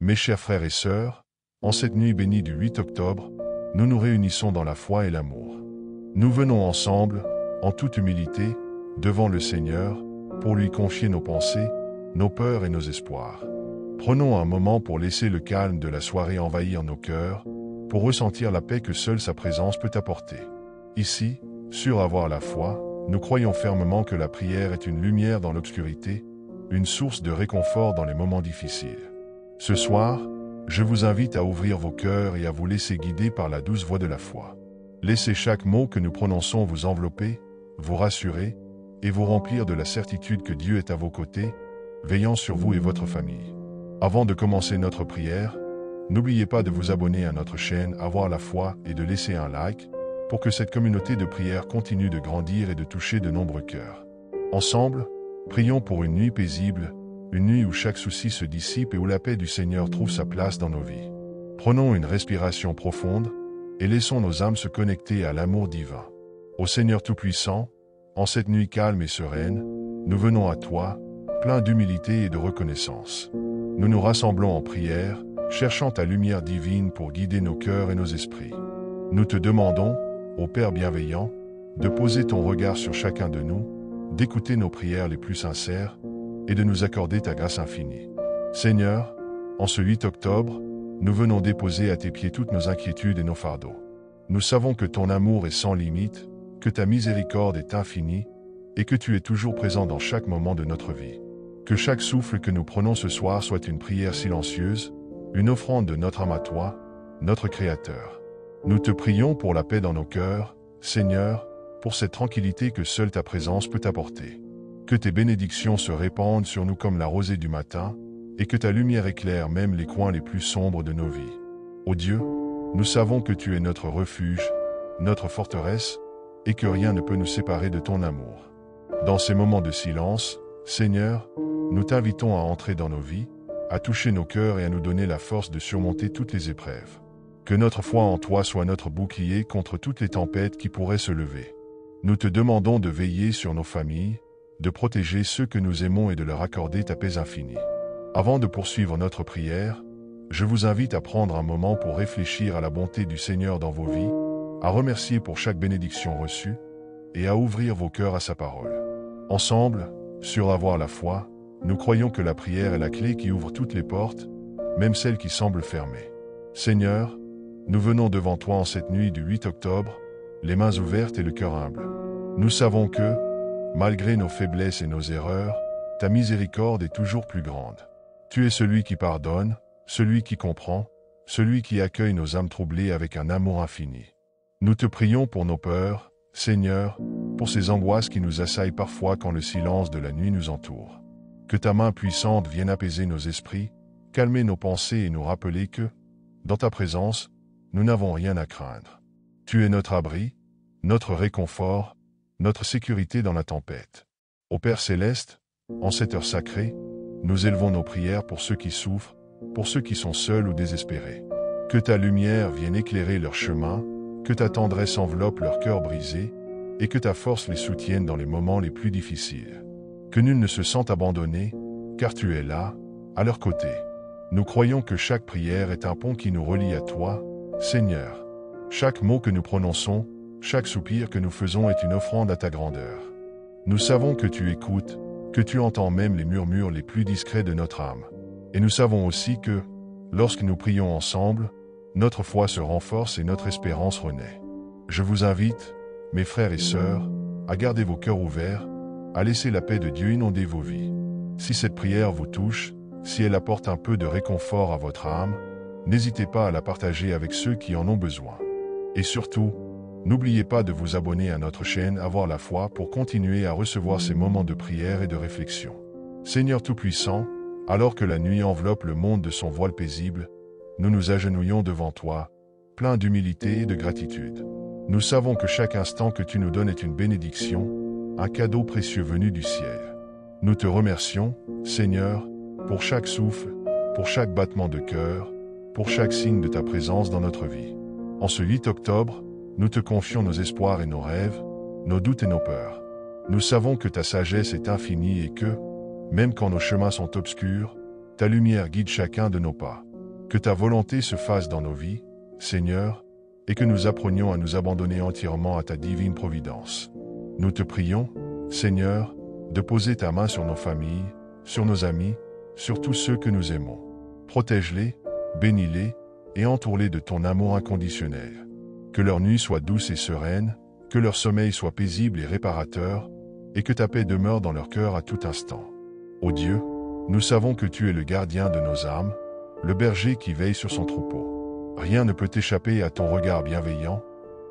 Mes chers frères et sœurs, en cette nuit bénie du 8 octobre, nous nous réunissons dans la foi et l'amour. Nous venons ensemble, en toute humilité, devant le Seigneur, pour lui confier nos pensées, nos peurs et nos espoirs. Prenons un moment pour laisser le calme de la soirée envahir nos cœurs, pour ressentir la paix que seule sa présence peut apporter. Ici, sur Avoir la foi, nous croyons fermement que la prière est une lumière dans l'obscurité, une source de réconfort dans les moments difficiles. Ce soir, je vous invite à ouvrir vos cœurs et à vous laisser guider par la douce voix de la foi. Laissez chaque mot que nous prononçons vous envelopper, vous rassurer et vous remplir de la certitude que Dieu est à vos côtés, veillant sur vous et votre famille. Avant de commencer notre prière, n'oubliez pas de vous abonner à notre chaîne Avoir la foi et de laisser un like pour que cette communauté de prière continue de grandir et de toucher de nombreux cœurs. Ensemble, prions pour une nuit paisible, une nuit où chaque souci se dissipe et où la paix du Seigneur trouve sa place dans nos vies. Prenons une respiration profonde et laissons nos âmes se connecter à l'amour divin. Ô Seigneur Tout-Puissant, en cette nuit calme et sereine, nous venons à toi, pleins d'humilité et de reconnaissance. Nous nous rassemblons en prière, cherchant ta lumière divine pour guider nos cœurs et nos esprits. Nous te demandons, ô Père bienveillant, de poser ton regard sur chacun de nous, d'écouter nos prières les plus sincères et de nous accorder ta grâce infinie. Seigneur, en ce 8 octobre, nous venons déposer à tes pieds toutes nos inquiétudes et nos fardeaux. Nous savons que ton amour est sans limite, que ta miséricorde est infinie et que tu es toujours présent dans chaque moment de notre vie. Que chaque souffle que nous prenons ce soir soit une prière silencieuse, une offrande de notre âme à toi, notre Créateur. Nous te prions pour la paix dans nos cœurs, Seigneur, pour cette tranquillité que seule ta présence peut apporter. Que tes bénédictions se répandent sur nous comme la rosée du matin, et que ta lumière éclaire même les coins les plus sombres de nos vies. Ô Dieu, nous savons que tu es notre refuge, notre forteresse, et que rien ne peut nous séparer de ton amour. Dans ces moments de silence, Seigneur, nous t'invitons à entrer dans nos vies, à toucher nos cœurs et à nous donner la force de surmonter toutes les épreuves. Que notre foi en toi soit notre bouclier contre toutes les tempêtes qui pourraient se lever. Nous te demandons de veiller sur nos familles, de protéger ceux que nous aimons et de leur accorder ta paix infinie. Avant de poursuivre notre prière, je vous invite à prendre un moment pour réfléchir à la bonté du Seigneur dans vos vies, à remercier pour chaque bénédiction reçue et à ouvrir vos cœurs à sa parole. Ensemble, sur Avoir la foi, nous croyons que la prière est la clé qui ouvre toutes les portes, même celles qui semblent fermées. Seigneur, nous venons devant toi en cette nuit du 8 octobre, les mains ouvertes et le cœur humble. Nous savons que, malgré nos faiblesses et nos erreurs, ta miséricorde est toujours plus grande. Tu es celui qui pardonne, celui qui comprend, celui qui accueille nos âmes troublées avec un amour infini. Nous te prions pour nos peurs, Seigneur, pour ces angoisses qui nous assaillent parfois quand le silence de la nuit nous entoure. Que ta main puissante vienne apaiser nos esprits, calmer nos pensées et nous rappeler que, dans ta présence, nous n'avons rien à craindre. Tu es notre abri, notre réconfort, notre sécurité dans la tempête. Ô Père céleste, en cette heure sacrée, nous élevons nos prières pour ceux qui souffrent, pour ceux qui sont seuls ou désespérés. Que ta lumière vienne éclairer leur chemin, que ta tendresse enveloppe leur cœur brisé, et que ta force les soutienne dans les moments les plus difficiles. Que nul ne se sente abandonné, car tu es là, à leur côté. Nous croyons que chaque prière est un pont qui nous relie à toi, Seigneur. Chaque mot que nous prononçons, chaque soupir que nous faisons est une offrande à ta grandeur. Nous savons que tu écoutes, que tu entends même les murmures les plus discrets de notre âme. Et nous savons aussi que, lorsque nous prions ensemble, notre foi se renforce et notre espérance renaît. Je vous invite, mes frères et sœurs, à garder vos cœurs ouverts, à laisser la paix de Dieu inonder vos vies. Si cette prière vous touche, si elle apporte un peu de réconfort à votre âme, n'hésitez pas à la partager avec ceux qui en ont besoin. Et surtout, n'oubliez pas de vous abonner à notre chaîne Avoir la foi pour continuer à recevoir ces moments de prière et de réflexion. Seigneur Tout-Puissant, alors que la nuit enveloppe le monde de son voile paisible, nous nous agenouillons devant toi, pleins d'humilité et de gratitude. Nous savons que chaque instant que tu nous donnes est une bénédiction, un cadeau précieux venu du ciel. Nous te remercions, Seigneur, pour chaque souffle, pour chaque battement de cœur, pour chaque signe de ta présence dans notre vie. En ce 8 octobre, nous te confions nos espoirs et nos rêves, nos doutes et nos peurs. Nous savons que ta sagesse est infinie et que, même quand nos chemins sont obscurs, ta lumière guide chacun de nos pas. Que ta volonté se fasse dans nos vies, Seigneur, et que nous apprenions à nous abandonner entièrement à ta divine providence. Nous te prions, Seigneur, de poser ta main sur nos familles, sur nos amis, sur tous ceux que nous aimons. Protège-les, bénis-les, et entoure-les de ton amour inconditionnel. Que leur nuit soit douce et sereine, que leur sommeil soit paisible et réparateur, et que ta paix demeure dans leur cœur à tout instant. Ô Dieu, nous savons que tu es le gardien de nos âmes, le berger qui veille sur son troupeau. Rien ne peut échapper à ton regard bienveillant,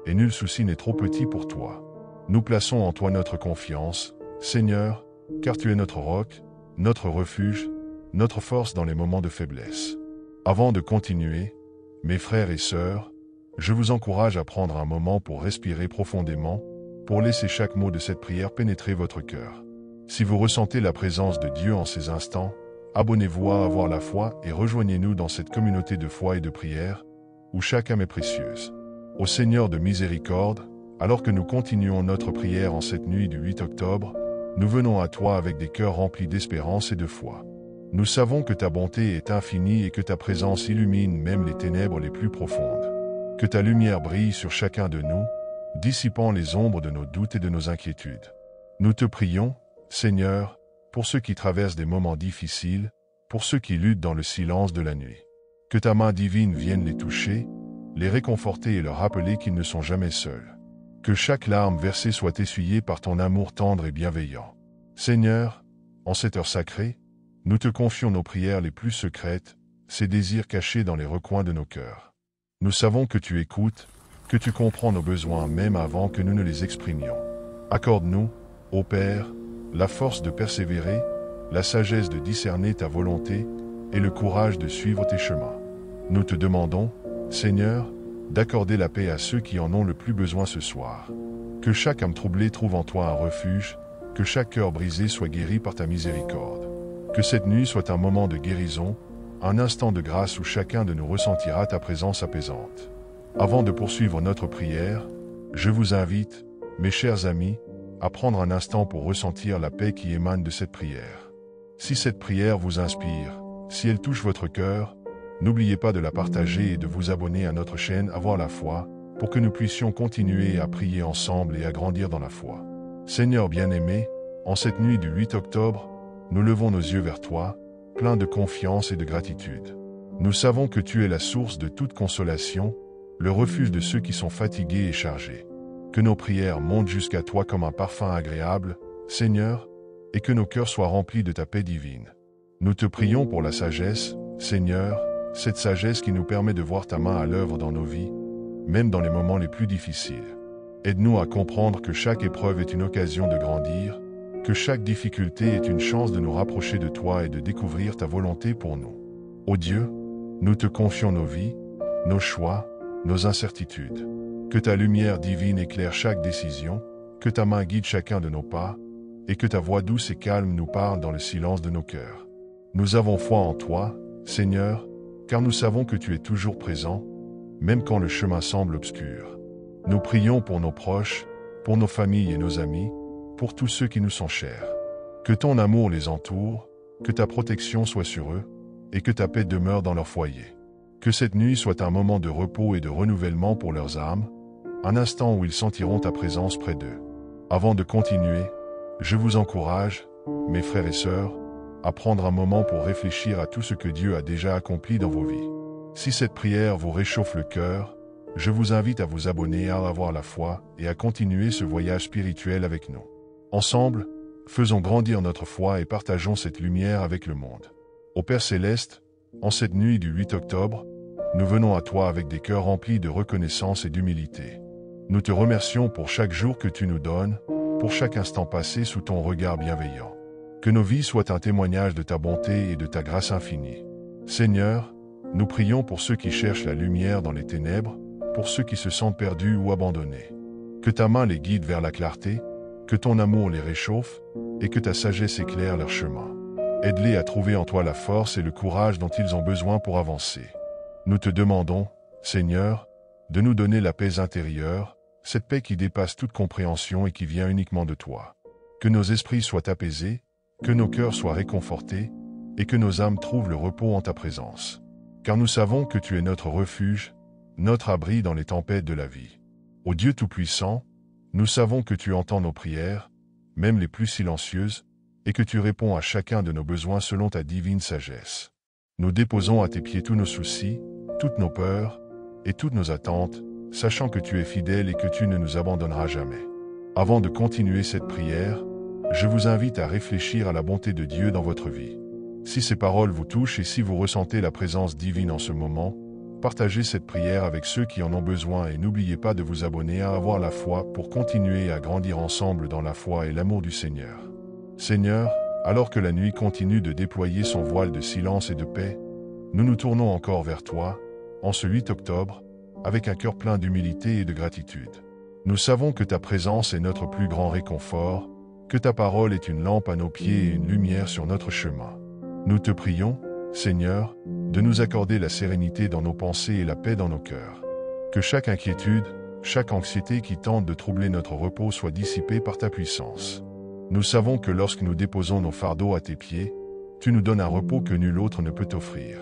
et nul souci n'est trop petit pour toi. Nous plaçons en toi notre confiance, Seigneur, car tu es notre roc, notre refuge, notre force dans les moments de faiblesse. Avant de continuer, mes frères et sœurs, je vous encourage à prendre un moment pour respirer profondément, pour laisser chaque mot de cette prière pénétrer votre cœur. Si vous ressentez la présence de Dieu en ces instants, abonnez-vous à Avoir la foi et rejoignez-nous dans cette communauté de foi et de prière, où chaque âme est précieuse. Ô Seigneur de miséricorde, alors que nous continuons notre prière en cette nuit du 8 octobre, nous venons à toi avec des cœurs remplis d'espérance et de foi. Nous savons que ta bonté est infinie et que ta présence illumine même les ténèbres les plus profondes. Que ta lumière brille sur chacun de nous, dissipant les ombres de nos doutes et de nos inquiétudes. Nous te prions, Seigneur, pour ceux qui traversent des moments difficiles, pour ceux qui luttent dans le silence de la nuit. Que ta main divine vienne les toucher, les réconforter et leur rappeler qu'ils ne sont jamais seuls. Que chaque larme versée soit essuyée par ton amour tendre et bienveillant. Seigneur, en cette heure sacrée, nous te confions nos prières les plus secrètes, ces désirs cachés dans les recoins de nos cœurs. Nous savons que tu écoutes, que tu comprends nos besoins même avant que nous ne les exprimions. Accorde-nous, ô Père, la force de persévérer, la sagesse de discerner ta volonté et le courage de suivre tes chemins. Nous te demandons, Seigneur, d'accorder la paix à ceux qui en ont le plus besoin ce soir. Que chaque âme troublée trouve en toi un refuge, que chaque cœur brisé soit guéri par ta miséricorde. Que cette nuit soit un moment de guérison, un instant de grâce où chacun de nous ressentira ta présence apaisante. Avant de poursuivre notre prière, je vous invite, mes chers amis, à prendre un instant pour ressentir la paix qui émane de cette prière. Si cette prière vous inspire, si elle touche votre cœur, n'oubliez pas de la partager et de vous abonner à notre chaîne Avoir la foi, pour que nous puissions continuer à prier ensemble et à grandir dans la foi. Seigneur bien-aimé, en cette nuit du 8 octobre, nous levons nos yeux vers toi, pleins de confiance et de gratitude. Nous savons que tu es la source de toute consolation, le refuge de ceux qui sont fatigués et chargés. Que nos prières montent jusqu'à toi comme un parfum agréable, Seigneur, et que nos cœurs soient remplis de ta paix divine. Nous te prions pour la sagesse, Seigneur, cette sagesse qui nous permet de voir ta main à l'œuvre dans nos vies, même dans les moments les plus difficiles. Aide-nous à comprendre que chaque épreuve est une occasion de grandir, que chaque difficulté est une chance de nous rapprocher de toi et de découvrir ta volonté pour nous. Ô Dieu, nous te confions nos vies, nos choix, nos incertitudes. Que ta lumière divine éclaire chaque décision, que ta main guide chacun de nos pas, et que ta voix douce et calme nous parle dans le silence de nos cœurs. Nous avons foi en toi, Seigneur, car nous savons que tu es toujours présent, même quand le chemin semble obscur. Nous prions pour nos proches, pour nos familles et nos amis, pour tous ceux qui nous sont chers. Que ton amour les entoure, que ta protection soit sur eux, et que ta paix demeure dans leur foyer. Que cette nuit soit un moment de repos et de renouvellement pour leurs âmes, un instant où ils sentiront ta présence près d'eux. Avant de continuer, je vous encourage, mes frères et sœurs, à prendre un moment pour réfléchir à tout ce que Dieu a déjà accompli dans vos vies. Si cette prière vous réchauffe le cœur, je vous invite à vous abonner à Avoir la foi et à continuer ce voyage spirituel avec nous. Ensemble, faisons grandir notre foi et partageons cette lumière avec le monde. Ô Père Céleste, en cette nuit du 8 octobre, nous venons à toi avec des cœurs remplis de reconnaissance et d'humilité. Nous te remercions pour chaque jour que tu nous donnes, pour chaque instant passé sous ton regard bienveillant. Que nos vies soient un témoignage de ta bonté et de ta grâce infinie. Seigneur, nous prions pour ceux qui cherchent la lumière dans les ténèbres, pour ceux qui se sentent perdus ou abandonnés. Que ta main les guide vers la clarté, que ton amour les réchauffe, et que ta sagesse éclaire leur chemin. Aide-les à trouver en toi la force et le courage dont ils ont besoin pour avancer. Nous te demandons, Seigneur, de nous donner la paix intérieure, cette paix qui dépasse toute compréhension et qui vient uniquement de toi. Que nos esprits soient apaisés, que nos cœurs soient réconfortés, et que nos âmes trouvent le repos en ta présence. car nous savons que tu es notre refuge, notre abri dans les tempêtes de la vie. Ô Dieu Tout-Puissant, nous savons que tu entends nos prières, même les plus silencieuses, et que tu réponds à chacun de nos besoins selon ta divine sagesse. Nous déposons à tes pieds tous nos soucis, toutes nos peurs et toutes nos attentes, sachant que tu es fidèle et que tu ne nous abandonneras jamais. Avant de continuer cette prière, je vous invite à réfléchir à la bonté de Dieu dans votre vie. Si ces paroles vous touchent et si vous ressentez la présence divine en ce moment, partagez cette prière avec ceux qui en ont besoin et n'oubliez pas de vous abonner à Avoir la foi pour continuer à grandir ensemble dans la foi et l'amour du Seigneur. Seigneur, alors que la nuit continue de déployer son voile de silence et de paix, nous nous tournons encore vers toi, en ce 8 octobre, avec un cœur plein d'humilité et de gratitude. Nous savons que ta présence est notre plus grand réconfort, que ta parole est une lampe à nos pieds et une lumière sur notre chemin. Nous te prions, Seigneur, de nous accorder la sérénité dans nos pensées et la paix dans nos cœurs. Que chaque inquiétude, chaque anxiété qui tente de troubler notre repos soit dissipée par ta puissance. Nous savons que lorsque nous déposons nos fardeaux à tes pieds, tu nous donnes un repos que nul autre ne peut offrir.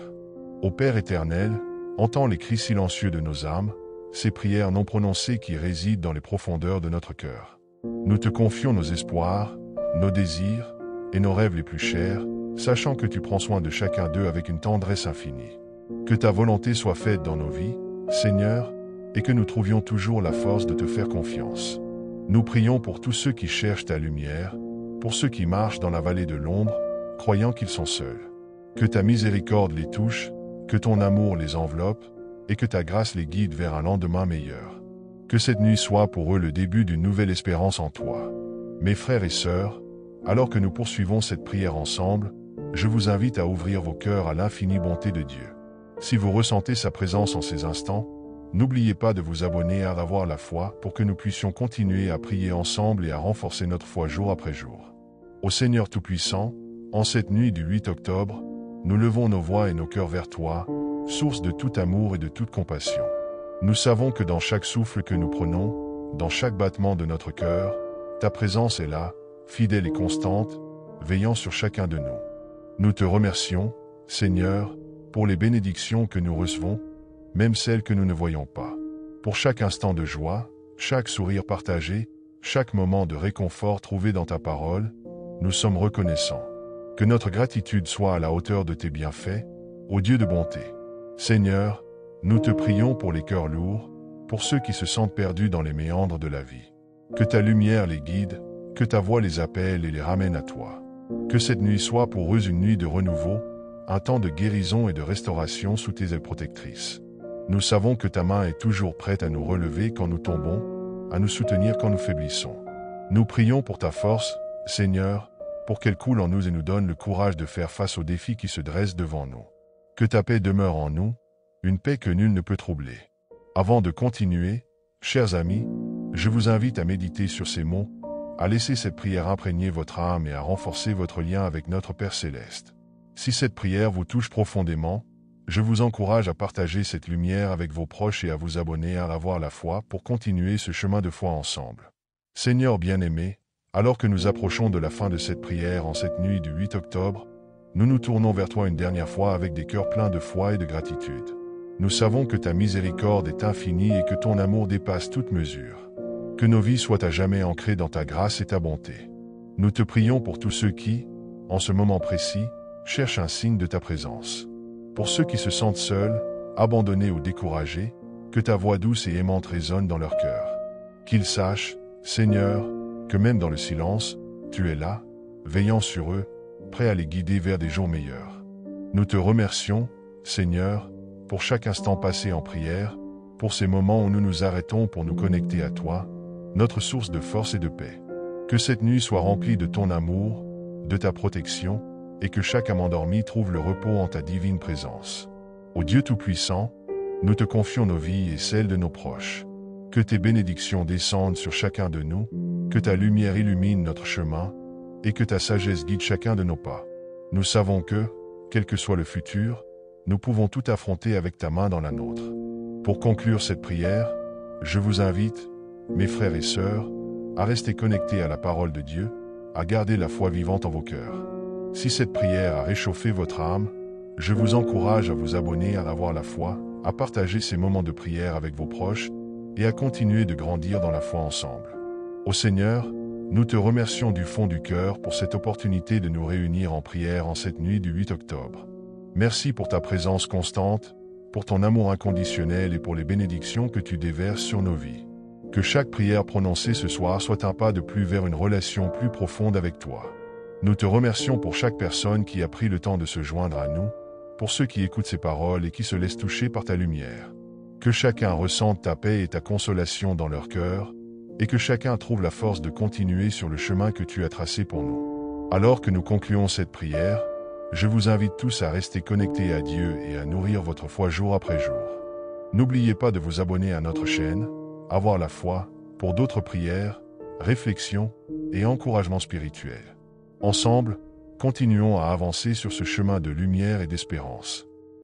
Ô Père éternel, entends les cris silencieux de nos âmes, ces prières non prononcées qui résident dans les profondeurs de notre cœur. Nous te confions nos espoirs, nos désirs et nos rêves les plus chers, sachant que tu prends soin de chacun d'eux avec une tendresse infinie. Que ta volonté soit faite dans nos vies, Seigneur, et que nous trouvions toujours la force de te faire confiance. Nous prions pour tous ceux qui cherchent ta lumière, pour ceux qui marchent dans la vallée de l'ombre, croyant qu'ils sont seuls. Que ta miséricorde les touche, que ton amour les enveloppe, et que ta grâce les guide vers un lendemain meilleur. Que cette nuit soit pour eux le début d'une nouvelle espérance en toi. Mes frères et sœurs, alors que nous poursuivons cette prière ensemble, je vous invite à ouvrir vos cœurs à l'infinie bonté de Dieu. Si vous ressentez sa présence en ces instants, n'oubliez pas de vous abonner à Avoir la foi pour que nous puissions continuer à prier ensemble et à renforcer notre foi jour après jour. Ô Seigneur Tout-Puissant, en cette nuit du 8 octobre, nous levons nos voix et nos cœurs vers toi, source de tout amour et de toute compassion. Nous savons que dans chaque souffle que nous prenons, dans chaque battement de notre cœur, ta présence est là, fidèle et constante, veillant sur chacun de nous. Nous te remercions, Seigneur, pour les bénédictions que nous recevons, même celles que nous ne voyons pas. Pour chaque instant de joie, chaque sourire partagé, chaque moment de réconfort trouvé dans ta parole, nous sommes reconnaissants. Que notre gratitude soit à la hauteur de tes bienfaits, ô Dieu de bonté. Seigneur, nous te prions pour les cœurs lourds, pour ceux qui se sentent perdus dans les méandres de la vie. Que ta lumière les guide, que ta voix les appelle et les ramène à toi. Que cette nuit soit pour eux une nuit de renouveau, un temps de guérison et de restauration sous tes ailes protectrices. Nous savons que ta main est toujours prête à nous relever quand nous tombons, à nous soutenir quand nous faiblissons. Nous prions pour ta force, Seigneur, pour qu'elle coule en nous et nous donne le courage de faire face aux défis qui se dressent devant nous. Que ta paix demeure en nous, une paix que nul ne peut troubler. Avant de continuer, chers amis, je vous invite à méditer sur ces mots, à laisser cette prière imprégner votre âme et à renforcer votre lien avec notre Père Céleste. Si cette prière vous touche profondément, je vous encourage à partager cette lumière avec vos proches et à vous abonner à Avoir la foi pour continuer ce chemin de foi ensemble. Seigneur bien-aimé, alors que nous approchons de la fin de cette prière en cette nuit du 8 octobre, nous nous tournons vers toi une dernière fois avec des cœurs pleins de foi et de gratitude. Nous savons que ta miséricorde est infinie et que ton amour dépasse toute mesure. Que nos vies soient à jamais ancrées dans ta grâce et ta bonté. Nous te prions pour tous ceux qui, en ce moment précis, cherchent un signe de ta présence. Pour ceux qui se sentent seuls, abandonnés ou découragés, que ta voix douce et aimante résonne dans leur cœur. Qu'ils sachent, Seigneur, que même dans le silence, tu es là, veillant sur eux, prêt à les guider vers des jours meilleurs. Nous te remercions, Seigneur, pour chaque instant passé en prière, pour ces moments où nous nous arrêtons pour nous connecter à toi, notre source de force et de paix. Que cette nuit soit remplie de ton amour, de ta protection, et que chaque âme endormie trouve le repos en ta divine présence. Ô Dieu Tout-Puissant, nous te confions nos vies et celles de nos proches. Que tes bénédictions descendent sur chacun de nous, que ta lumière illumine notre chemin, et que ta sagesse guide chacun de nos pas. Nous savons que, quel que soit le futur, nous pouvons tout affronter avec ta main dans la nôtre. Pour conclure cette prière, je vous invite, mes frères et sœurs, à rester connectés à la parole de Dieu, à garder la foi vivante en vos cœurs. Si cette prière a réchauffé votre âme, Je vous encourage à vous abonner à Avoir la foi, à partager ces moments de prière avec vos proches et à continuer de grandir dans la foi ensemble. Ô Seigneur, nous te remercions du fond du cœur pour cette opportunité de nous réunir en prière en cette nuit du 8 octobre. Merci pour ta présence constante, pour ton amour inconditionnel et pour les bénédictions que tu déverses sur nos vies. Que chaque prière prononcée ce soir soit un pas de plus vers une relation plus profonde avec toi. Nous te remercions pour chaque personne qui a pris le temps de se joindre à nous, pour ceux qui écoutent ces paroles et qui se laissent toucher par ta lumière. Que chacun ressente ta paix et ta consolation dans leur cœur, et que chacun trouve la force de continuer sur le chemin que tu as tracé pour nous. Alors que nous concluons cette prière, je vous invite tous à rester connectés à Dieu et à nourrir votre foi jour après jour. N'oubliez pas de vous abonner à notre chaîne, Avoir la foi, pour d'autres prières, réflexions et encouragements spirituels. Ensemble, continuons à avancer sur ce chemin de lumière et d'espérance.